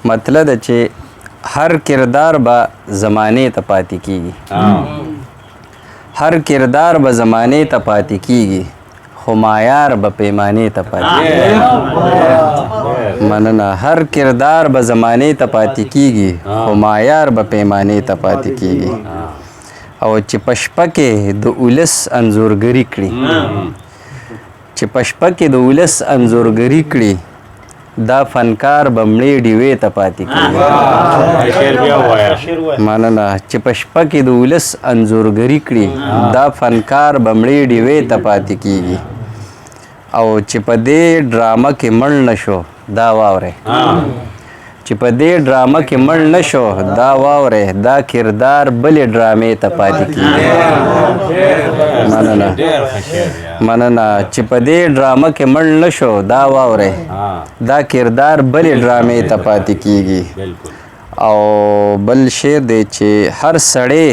مطلب دا چې هر کردار به زمانې ته پاتې کیږي هر کردار به زمانې ته پاتې کیږي خو معیار به پیمانې ته پاتې کیږي مننه هر کردار به زمانې ته پاتې کیږي خو معیار به پیمانې ته پاتې کیږي او چې په شپه کې د ولس انځورګري کړي چې په شپه کې د ولس انځورګري کړي دا فنکار به مړې ډیوې ته پاتې کیږي مننه چې په شپه کې د ولس انځورګري کړي دا فنکار به مړې ډیوې ته پاتې کیږي او چې په دې ډرامه کې مړ نشو دا واورئ چې په دې ډرامه کې مړ نشو دا واورئ دا کردار بلې ډرامې ته پاتې کیږي مننه چې په دې ډرامه کې مړ نشو دا واورئ دا کردار بلې ډرامې ته پاتې کیږي او بل شعر دی چې هر سړی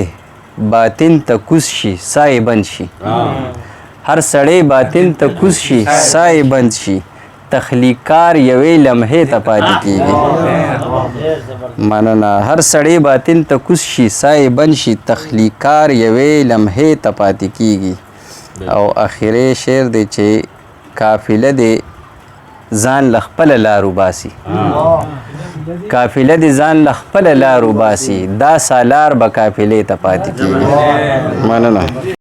باطن ته کوز شي ساه یې بند شي هر سړی باطن ته کوز شي ساه یې بند شي تخلیقار یوې لمحې ته پاتې کیږي مننه هر سړی باطن ته کوز شي ساه یې بند شي تخلیقار یوې لمحې ته پاتې کیږي او اخري شعر دی چې قافله دې ځان له خپله لار وباسي قافله دې ځان له خپله لار وباسي دا سالار به قافلې ته پاتې کیږي مننه